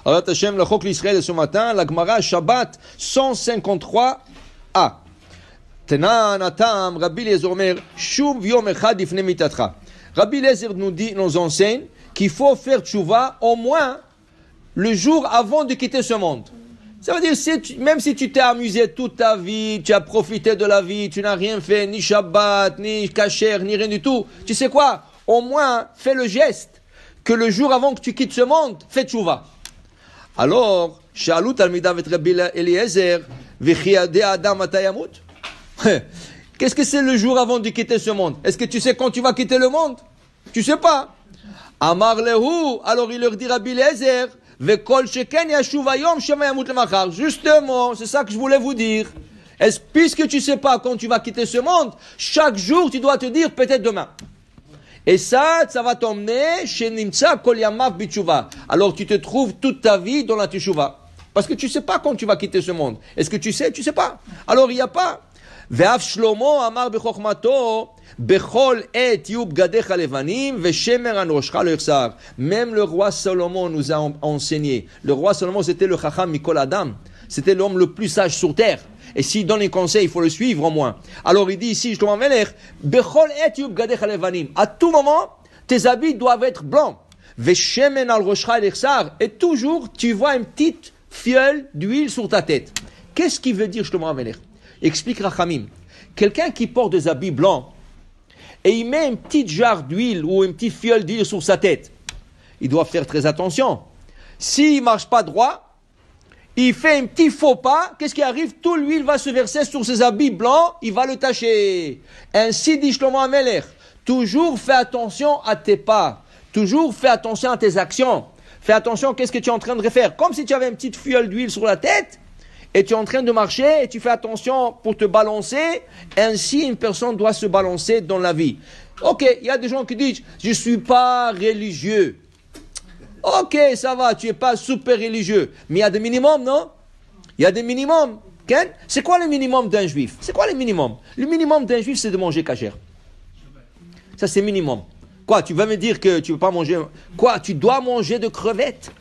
Alors, Hashem, le Chok l'Israël ce matin, la Gemara Shabbat 153a. Tenan atam, Rabbi Eliezer Omer, Shuv yom echad ifne mitatcha. Rabbi Eliezer nous enseigne qu'il faut faire tchouva au moins le jour avant de quitter ce monde. Ça veut dire, même si tu t'es amusé toute ta vie, tu as profité de la vie, tu n'as rien fait, ni Shabbat, ni Kasher, ni rien du tout, tu sais quoi? Au moins, fais le geste que le jour avant que tu quittes ce monde, fais tchouva. Alors, Shalut al-Midav et Rabbi Eliezer, V'chiyade Adam atayamut. Qu'est-ce que c'est le jour avant de quitter ce monde? Est-ce que tu sais quand tu vas quitter le monde? Tu sais pas. Amar lehu, alors il leur dit Rabbi Eliezer, Ve'kol sheken yashuv hayom shema yamut lemachar. Justement, c'est ça que je voulais vous dire. Puisque tu sais pas quand tu vas quitter ce monde, chaque jour tu dois te dire peut-être demain. Et ça va t'emmener chez Nimtsa Kol Yamav B'Tshuva. Alors tu te trouves toute ta vie dans la Teshuva. Parce que tu sais pas quand tu vas quitter ce monde. Est-ce que tu sais? Tu sais pas. Alors il y a pas. Ve'af Shlomo Amar B'Chochmato Bechol et Yub Gadecha Levanim Ve'Shemer An Roshcha Lo Yichsar. Même le roi Salomon nous a enseigné. Le roi Salomon c'était le Chacham Mikol Adam. C'était l'homme le plus sage sur terre. Et s'il donne les conseils, il faut le suivre au moins. Alors il dit ici, Shlomo Amelech, Bechol et Yub Gadecha Levanim. À tout moment, tes habits doivent être blancs. Ve'Shemen Al Roshcha Lo Yichsar. Et toujours, tu vois une petite fiole d'huile sur ta tête. Qu'est-ce qu'il veut dire Shlomo Amelech? Explique Rachamim. Quelqu'un qui porte des habits blancs et il met une petite jarre d'huile ou une petite fiole d'huile sur sa tête, il doit faire très attention. S'il ne marche pas droit, il fait un petit faux pas, qu'est-ce qui arrive? Toute l'huile va se verser sur ses habits blancs, il va le tacher. Ainsi dit Shlomo Amelech, toujours fais attention à tes pas, toujours fais attention à tes actions. Fais attention, qu'est-ce que tu es en train de faire? Comme si tu avais une petite fiole d'huile sur la tête, et tu es en train de marcher, et tu fais attention pour te balancer, ainsi une personne doit se balancer dans la vie. Ok, il y a des gens qui disent, je ne suis pas religieux. Ok, ça va, tu n'es pas super religieux. Mais il y a des minimums, non? Il y a des minimums. Okay? C'est quoi le minimum d'un juif? C'est quoi le minimum? Le minimum d'un juif, c'est de manger kasher. Ça, c'est minimum. Quoi, tu vas me dire que tu ne veux pas manger... Quoi, tu dois manger de crevettes?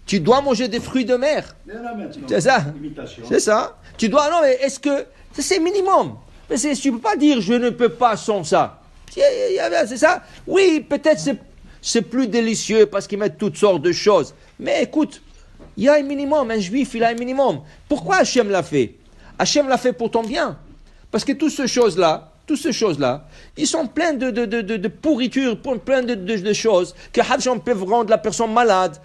Tu dois manger des fruits de mer. C'est ça. C'est ça. Tu dois... Non, mais est-ce que... C'est minimum. Mais tu ne peux pas dire je ne peux pas sans ça. C'est ça. Oui, peut-être c'est plus délicieux parce qu'ils mettent toutes sortes de choses. Mais écoute, il y a un minimum. Un juif, il a un minimum. Pourquoi Hachem l'a fait? Hachem l'a fait pour ton bien. Parce que toutes ces choses-là, ils sont pleins de pourriture, pleins de choses que Hachem peut rendre la personne malade.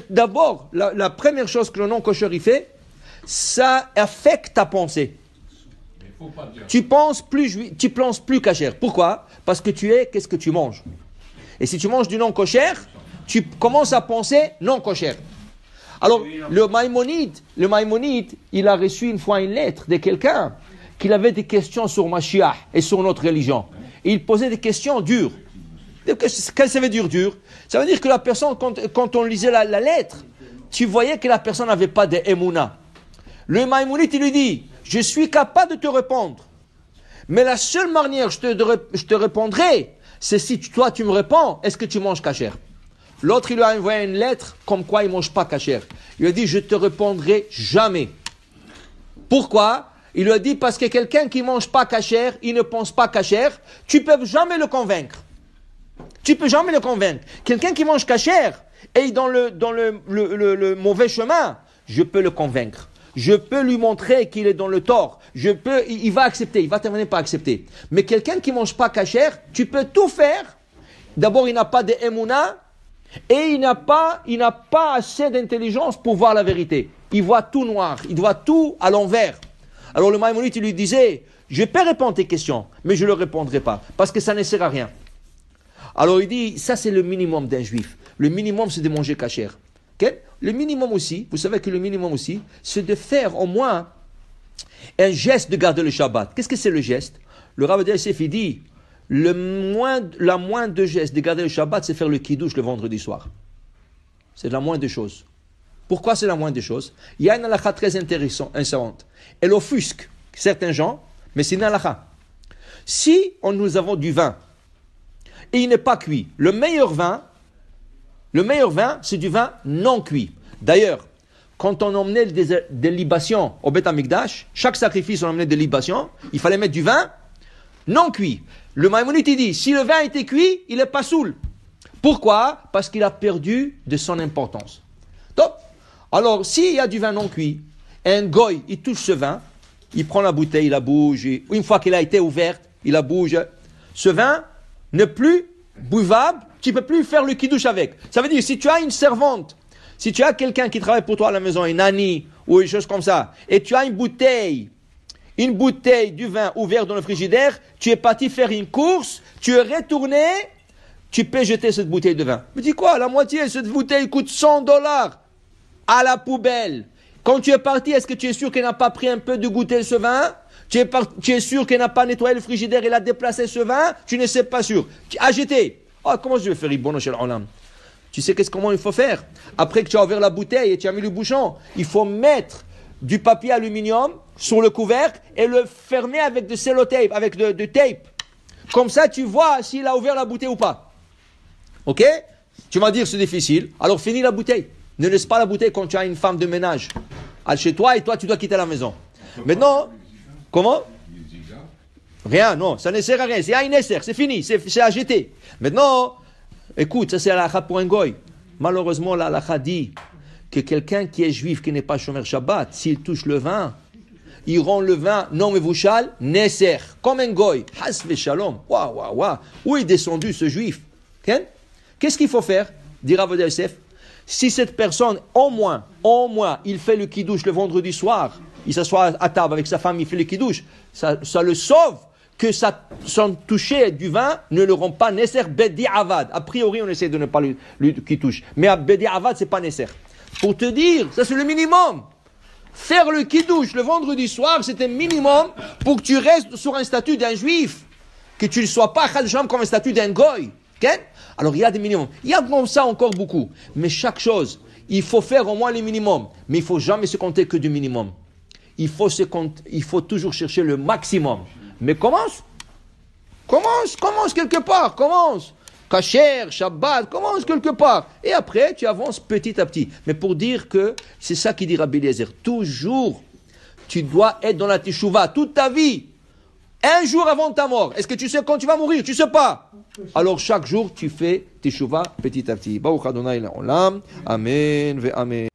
D'abord, la première chose que le non-kosher il fait, ça affecte ta pensée. Tu penses plus kasher. Pourquoi? Parce que qu'est-ce que tu manges? Et si tu manges du non-kosher, tu commences à penser non-kosher. Alors, le Maïmonide, il a reçu une fois une lettre de quelqu'un qu'il avait des questions sur Mashiach et sur notre religion. Et il posait des questions dures. Qu'est-ce que ça veut dire dur? Ça veut dire que la personne, quand on lisait la lettre, tu voyais que la personne n'avait pas de émouna. Le Maïmonide, il lui dit, je suis capable de te répondre. Mais la seule manière que je te répondrai, c'est si toi tu me réponds, est-ce que tu manges kasher? L'autre, il lui a envoyé une lettre comme quoi il ne mange pas kasher. Il lui a dit, je ne te répondrai jamais. Pourquoi? Il lui a dit, parce que quelqu'un qui ne mange pas kasher, il ne pense pas kasher, tu ne peux jamais le convaincre. Tu ne peux jamais le convaincre. Quelqu'un qui mange kasher est dans le mauvais chemin, je peux le convaincre. Je peux lui montrer qu'il est dans le tort. Il va accepter, il va terminer par accepter. Mais quelqu'un qui ne mange pas kasher, tu peux tout faire. D'abord, il n'a pas de émouna et il n'a pas assez d'intelligence pour voir la vérité. Il voit tout noir, il voit tout à l'envers. Alors le Maïmonide, il lui disait, je peux répondre à tes questions, mais je ne le répondrai pas, parce que ça ne sert à rien. Alors il dit, ça c'est le minimum d'un juif. Le minimum, c'est de manger kasher. Okay? Le minimum aussi, vous savez que le minimum aussi, c'est de faire au moins un geste de garder le Shabbat. Qu'est-ce que c'est le geste? Le Rav Yosef, il dit, la moindre de geste de garder le Shabbat, c'est faire le kiddush le vendredi soir. C'est la moindre des choses. Pourquoi c'est la moindre des choses? Il y a une halakha très intéressante. Elle offusque certains gens, mais c'est une halakha. Si nous avons du vin et il n'est pas cuit, le meilleur vin, Le meilleur vin, c'est du vin non cuit. D'ailleurs, quand on emmenait des libations au Beth Amikdash, chaque sacrifice on emmenait des libations, il fallait mettre du vin non cuit. Le Maïmonide dit, si le vin était cuit, il n'est pas saoul. Pourquoi? Parce qu'il a perdu de son importance. Top. Alors, s'il y a du vin non cuit, un goy, il touche ce vin, il prend la bouteille, il la bouge, et une fois qu'elle a été ouverte, il la bouge. Ce vin n'est plus buvable, tu ne peux plus faire le kidouche avec. Ça veut dire, si tu as une servante, si tu as quelqu'un qui travaille pour toi à la maison, une nanny ou une chose comme ça, et tu as une bouteille du vin ouvert dans le frigidaire, tu es parti faire une course, tu es retourné, tu peux jeter cette bouteille de vin. Mais dis quoi, la moitié, cette bouteille coûte $100 à la poubelle. Quand tu es parti, est-ce que tu es sûr qu'elle n'a pas pris un peu de goûter ce vin? Tu es sûr qu'elle n'a pas nettoyé le frigidaire et l'a déplacé ce vin? Tu ne sais pas sûr. Tu as jeté. Oh, comment je vais faire Ibn Shel Olam? Tu sais comment il faut faire? Après que tu as ouvert la bouteille et tu as mis le bouchon, il faut mettre du papier aluminium sur le couvercle et le fermer avec de cellotape, avec de tape. Comme ça, tu vois s'il a ouvert la bouteille ou pas. Ok? Tu vas dire c'est difficile. Alors finis la bouteille. Ne laisse pas la bouteille quand tu as une femme de ménage chez toi et toi tu dois quitter la maison. Maintenant, comment? Rien, non, ça ne sert à rien. C'est à une c'est fini, c'est à jeter. Maintenant, écoute, ça c'est la halakha pour un goy. Malheureusement, la halakha dit que quelqu'un qui est juif, qui n'est pas shomer Shabbat, s'il touche le vin, il rend le vin non mevouchal, neser, comme un goy. Hasve shalom. Waouh, waouh, waouh. Où est descendu ce juif? Qu'est-ce qu'il faut faire? Dira Avodah Yosef. Si cette personne, au moins, il fait le kidouche le vendredi soir, il s'assoit à table avec sa femme, il fait le kidouche, ça le sauve que son toucher du vin ne le rend pas nécessaire bedi avad. A priori, on essaie de ne pas lui qui touche. Mais à bedi avad, c'est pas nécessaire. Pour te dire, ça c'est le minimum. Faire le kidouche le vendredi soir, c'est un minimum pour que tu restes sur un statut d'un juif. Que tu ne sois pas comme un statut d'un goy. Okay? Alors il y a des minimums. Il y a comme ça encore beaucoup. Mais chaque chose, il faut faire au moins les minimums. Mais il ne faut jamais se compter que du minimum. Il faut toujours chercher le maximum. Mais commence quelque part. Commence. Kasher, Shabbat, commence quelque part. Et après, tu avances petit à petit. Mais pour dire que, c'est ça qui dit Rabbi Eliezer. Toujours, tu dois être dans la teshuva toute ta vie. Un jour avant ta mort. Est-ce que tu sais quand tu vas mourir? Tu sais pas. Alors chaque jour, tu fais teshuva petit à petit. Baruch Adonai Le'olam. Amen ve amen.